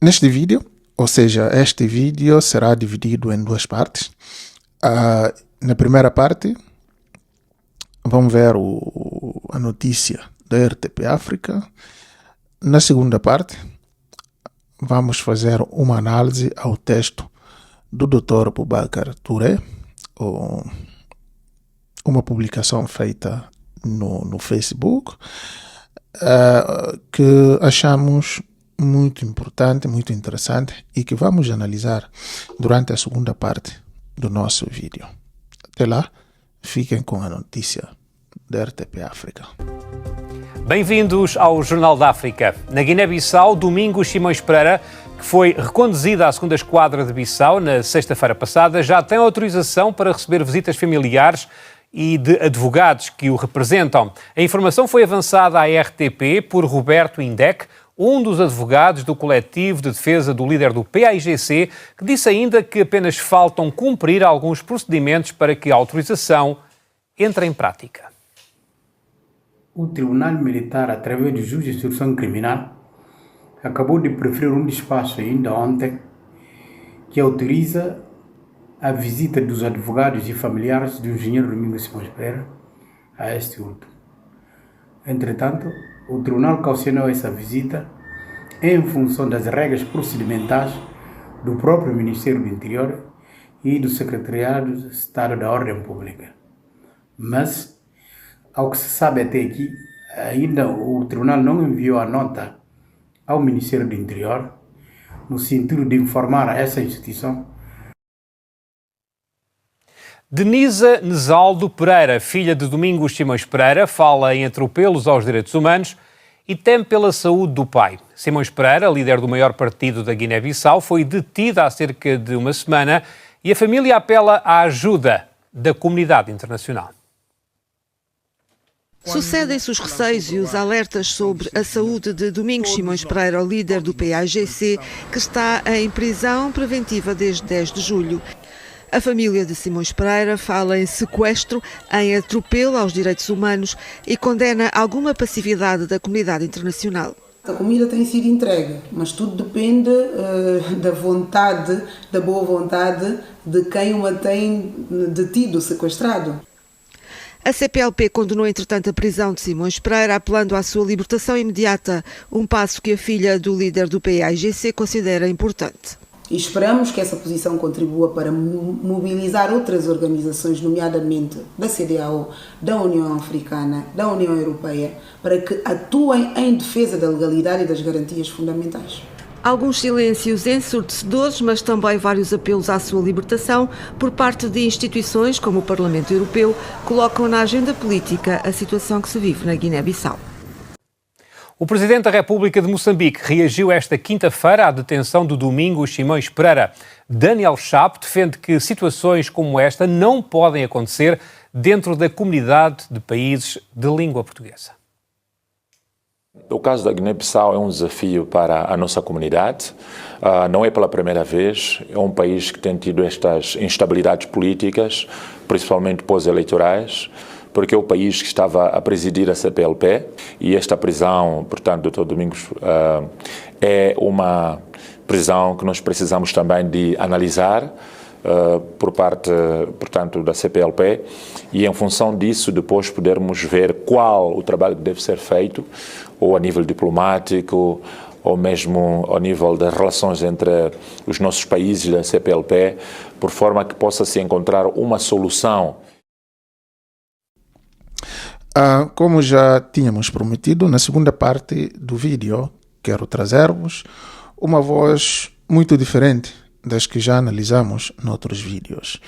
Neste vídeo, ou seja, este vídeo será dividido em duas partes. Na primeira parte, vamos ver a notícia da RTP África. Na segunda parte, vamos fazer uma análise ao texto do Dr. Boubacar Touré, uma publicação feita no Facebook, que achamos muito importante, muito interessante e que vamos analisar durante a segunda parte do nosso vídeo. Até lá, fiquem com a notícia da RTP África. Bem-vindos ao Jornal da África. Na Guiné-Bissau, Domingos Simões Pereira, que foi reconduzida à 2ª Esquadra de Bissau na sexta-feira passada, já tem autorização para receber visitas familiares e de advogados que o representam. A informação foi avançada à RTP por Roberto Indec, um dos advogados do coletivo de defesa do líder do PAIGC, que disse ainda que apenas faltam cumprir alguns procedimentos para que a autorização entre em prática. O Tribunal Militar, através do juiz de instrução criminal, acabou de preferir um despacho ainda ontem que autoriza a visita dos advogados e familiares do engenheiro Domingos Simões Pereira a este último. Entretanto, o Tribunal caucionou essa visita em função das regras procedimentais do próprio Ministério do Interior e do Secretariado de Estado da Ordem Pública. Mas, ao que se sabe até aqui, ainda o Tribunal não enviou a nota ao Ministério do Interior no sentido de informar a essa instituição. Denisa Nesaldo Pereira, filha de Domingos Simões Pereira, fala em atropelos aos direitos humanos e teme pela saúde do pai. Simões Pereira, líder do maior partido da Guiné-Bissau, foi detida há cerca de uma semana e a família apela à ajuda da comunidade internacional. Sucedem-se os receios e os alertas sobre a saúde de Domingos Simões Pereira, o líder do PAIGC, que está em prisão preventiva desde 10 de julho. A família de Simões Pereira fala em sequestro, em atropelo aos direitos humanos e condena alguma passividade da comunidade internacional. A comida tem sido entregue, mas tudo depende da vontade, da boa vontade de quem o mantém detido, sequestrado. A CPLP condenou, entretanto, a prisão de Simões Pereira, apelando à sua libertação imediata, um passo que a filha do líder do PAIGC considera importante. E esperamos que essa posição contribua para mobilizar outras organizações, nomeadamente da CEDEAO, da União Africana, da União Europeia, para que atuem em defesa da legalidade e das garantias fundamentais. Alguns silêncios ensurdecedores, mas também vários apelos à sua libertação por parte de instituições como o Parlamento Europeu colocam na agenda política a situação que se vive na Guiné-Bissau. O Presidente da República de Moçambique reagiu esta quinta-feira à detenção do Domingos Simões Pereira. Daniel Chapo defende que situações como esta não podem acontecer dentro da comunidade de países de língua portuguesa. O caso da Guiné-Bissau é um desafio para a nossa comunidade. Não é pela primeira vez. É um país que tem tido estas instabilidades políticas, principalmente pós-eleitorais, porque é o país que estava a presidir a CPLP e esta prisão, portanto, do Dr. Domingos, é uma prisão que nós precisamos também de analisar por parte, portanto, da CPLP e em função disso depois podermos ver qual o trabalho que deve ser feito, ou a nível diplomático, ou mesmo ao nível das relações entre os nossos países e a CPLP, por forma que possa se encontrar uma solução. Como já tínhamos prometido, na segunda parte do vídeo, quero trazer-vos uma voz muito diferente das que já analisamos noutros vídeos.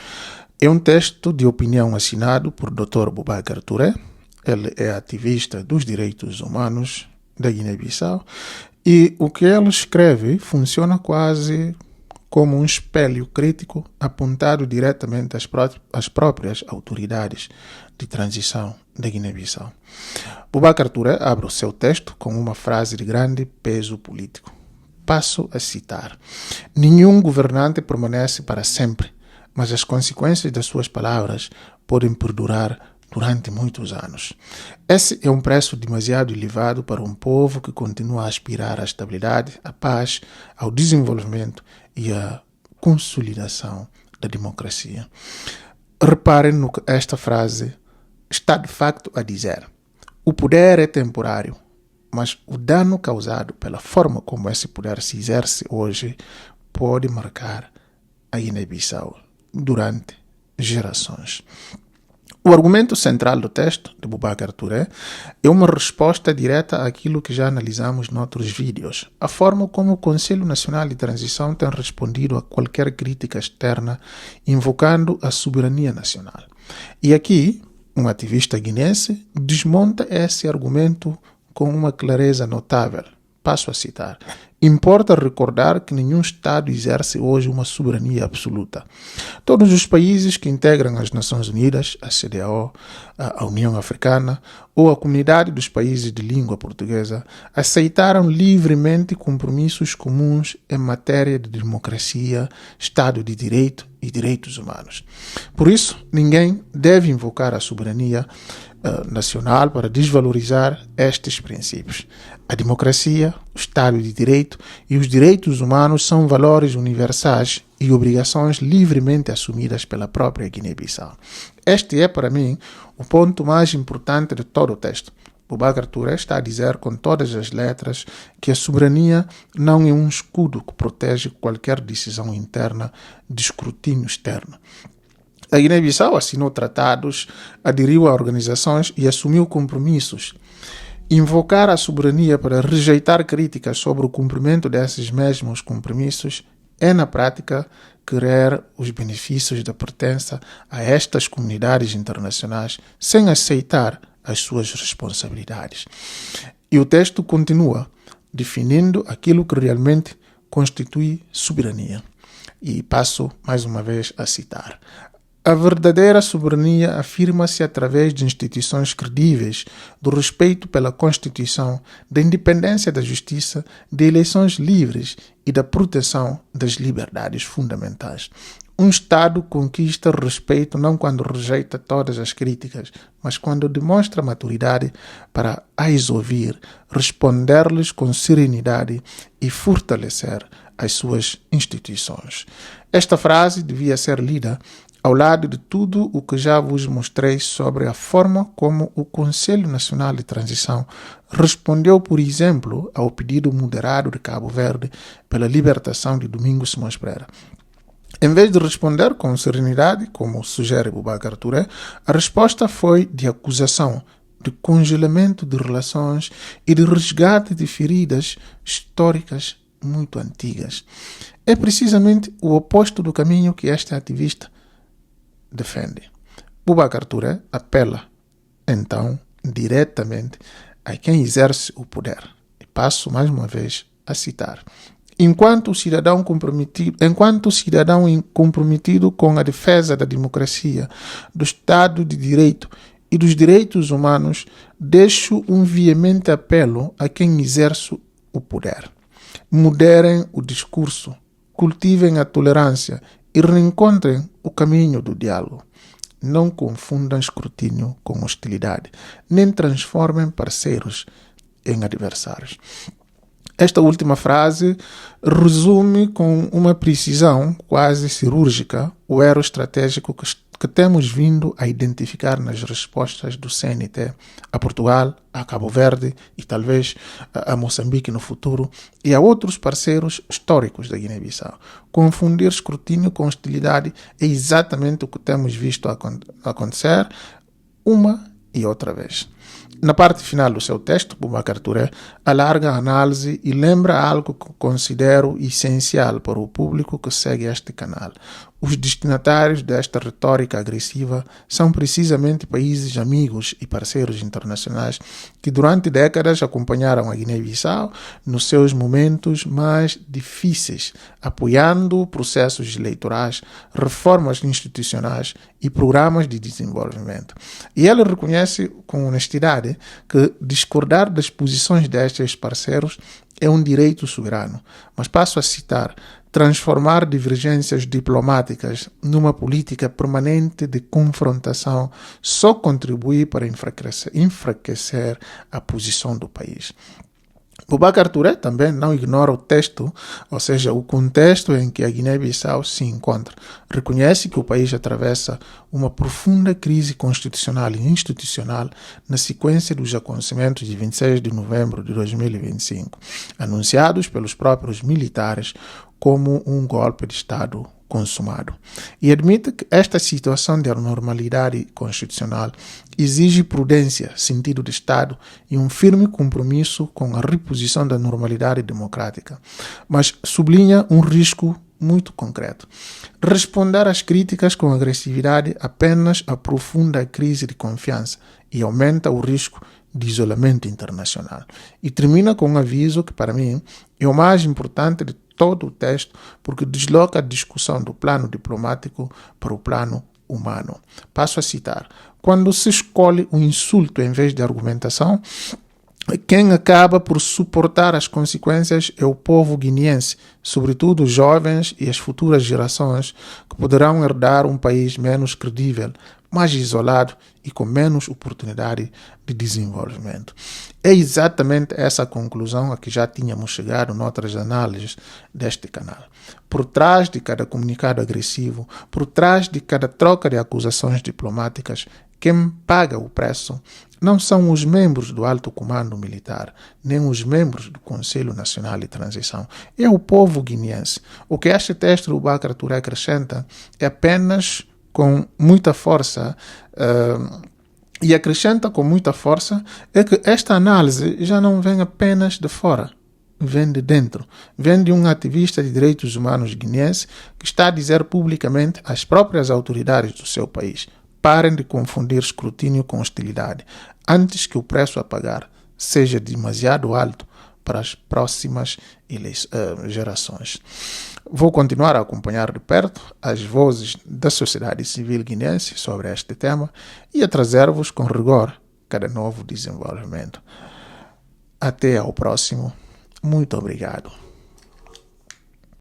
É um texto de opinião assinado por Dr. Boubacar Touré. Ele é ativista dos direitos humanos da Guiné-Bissau e o que ele escreve funciona quase como um espelho crítico apontado diretamente às próprias autoridades de transição da Guiné-Bissau. Boubacar Touré abre o seu texto com uma frase de grande peso político. Passo a citar: nenhum governante permanece para sempre, mas as consequências das suas palavras podem perdurar durante muitos anos. Esse é um preço demasiado elevado para um povo que continua a aspirar à estabilidade, à paz, ao desenvolvimento e à consolidação da democracia. Reparem no que esta frase está de facto a dizer. O poder é temporário, mas o dano causado pela forma como esse poder se exerce hoje pode marcar a Guiné-Bissau durante gerações. O argumento central do texto de Boubacar Touré é uma resposta direta àquilo que já analisamos noutros vídeos, a forma como o Conselho Nacional de Transição tem respondido a qualquer crítica externa, invocando a soberania nacional. E aqui, um ativista guinense desmonta esse argumento com uma clareza notável. Passo a citar. Importa recordar que nenhum Estado exerce hoje uma soberania absoluta. Todos os países que integram as Nações Unidas, a CEDEAO, a União Africana ou a Comunidade dos Países de Língua Portuguesa aceitaram livremente compromissos comuns em matéria de democracia, Estado de Direito e direitos humanos. Por isso, ninguém deve invocar a soberania nacional para desvalorizar estes princípios. A democracia, o Estado de Direito e os direitos humanos são valores universais e obrigações livremente assumidas pela própria Guiné-Bissau. Este é, para mim, o ponto mais importante de todo o texto. Boubacar Touré está a dizer com todas as letras que a soberania não é um escudo que protege qualquer decisão interna de escrutínio externo. A Guiné-Bissau assinou tratados, aderiu a organizações e assumiu compromissos. Invocar a soberania para rejeitar críticas sobre o cumprimento desses mesmos compromissos é, na prática, querer os benefícios da pertença a estas comunidades internacionais sem aceitar as suas responsabilidades. E o texto continua definindo aquilo que realmente constitui soberania. E passo mais uma vez a citar. A verdadeira soberania afirma-se através de instituições credíveis, do respeito pela Constituição, da independência da justiça, de eleições livres e da proteção das liberdades fundamentais. Um Estado conquista respeito não quando rejeita todas as críticas, mas quando demonstra maturidade para as ouvir, responder-lhes com serenidade e fortalecer as suas instituições. Esta frase devia ser lida ao lado de tudo o que já vos mostrei sobre a forma como o Conselho Nacional de Transição respondeu, por exemplo, ao pedido moderado de Cabo Verde pela libertação de Domingos Simões Pereira. Em vez de responder com serenidade, como sugere Boubacar Touré, a resposta foi de acusação, de congelamento de relações e de resgate de feridas históricas muito antigas. É precisamente o oposto do caminho que este ativista defende. Boubacar Touré apela, então, diretamente a quem exerce o poder. E passo mais uma vez a citar. Enquanto cidadão comprometido com a defesa da democracia, do Estado de Direito e dos direitos humanos, deixo um veemente apelo a quem exerce o poder. Moderem o discurso, cultivem a tolerância e reencontrem o caminho do diálogo. Não confundam escrutínio com hostilidade, nem transformem parceiros em adversários. Esta última frase resume com uma precisão quase cirúrgica o erro estratégico que temos vindo a identificar nas respostas do CNT a Portugal, a Cabo Verde e talvez a Moçambique no futuro e a outros parceiros históricos da Guiné-Bissau. Confundir escrutínio com hostilidade é exatamente o que temos visto acontecer uma e outra vez. Na parte final do seu texto, Boubacar Touré alarga a análise e lembra algo que considero essencial para o público que segue este canal. Os destinatários desta retórica agressiva são precisamente países amigos e parceiros internacionais que durante décadas acompanharam a Guiné-Bissau nos seus momentos mais difíceis, apoiando processos eleitorais, reformas institucionais e programas de desenvolvimento. E ele reconhece com honestidade que discordar das posições destes parceiros é um direito soberano. Mas passo a citar: transformar divergências diplomáticas numa política permanente de confrontação só contribui para enfraquecer a posição do país. Boubacar Touré também não ignora o texto, ou seja, o contexto em que a Guiné-Bissau se encontra. Reconhece que o país atravessa uma profunda crise constitucional e institucional na sequência dos acontecimentos de 26 de novembro de 2025, anunciados pelos próprios militares como um golpe de Estado consumado. E admite que esta situação de anormalidade constitucional exige prudência, sentido de Estado e um firme compromisso com a reposição da normalidade democrática, mas sublinha um risco muito concreto. Responder às críticas com agressividade apenas aprofunda a crise de confiança e aumenta o risco de isolamento internacional. E termina com um aviso que, para mim, é o mais importante de todo o texto, porque desloca a discussão do plano diplomático para o plano humano. Passo a citar: quando se escolhe o insulto em vez de argumentação, quem acaba por suportar as consequências é o povo guineense, sobretudo os jovens e as futuras gerações, que poderão herdar um país menos credível, mais isolado e com menos oportunidade de desenvolvimento. É exatamente essa conclusão a que já tínhamos chegado noutras análises deste canal. Por trás de cada comunicado agressivo, por trás de cada troca de acusações diplomáticas, quem paga o preço não são os membros do alto comando militar, nem os membros do Conselho Nacional de Transição. É o povo guineense. O que este texto do Boubacar Touré acrescenta é apenas com muita força, e acrescenta com muita força, é que esta análise já não vem apenas de fora, vem de dentro. Vem de um ativista de direitos humanos guineense que está a dizer publicamente às próprias autoridades do seu país: parem de confundir escrutínio com hostilidade, antes que o preço a pagar seja demasiado alto para as próximas gerações. Vou continuar a acompanhar de perto as vozes da sociedade civil guineense sobre este tema e a trazer-vos com rigor cada novo desenvolvimento. Até ao próximo. Muito obrigado.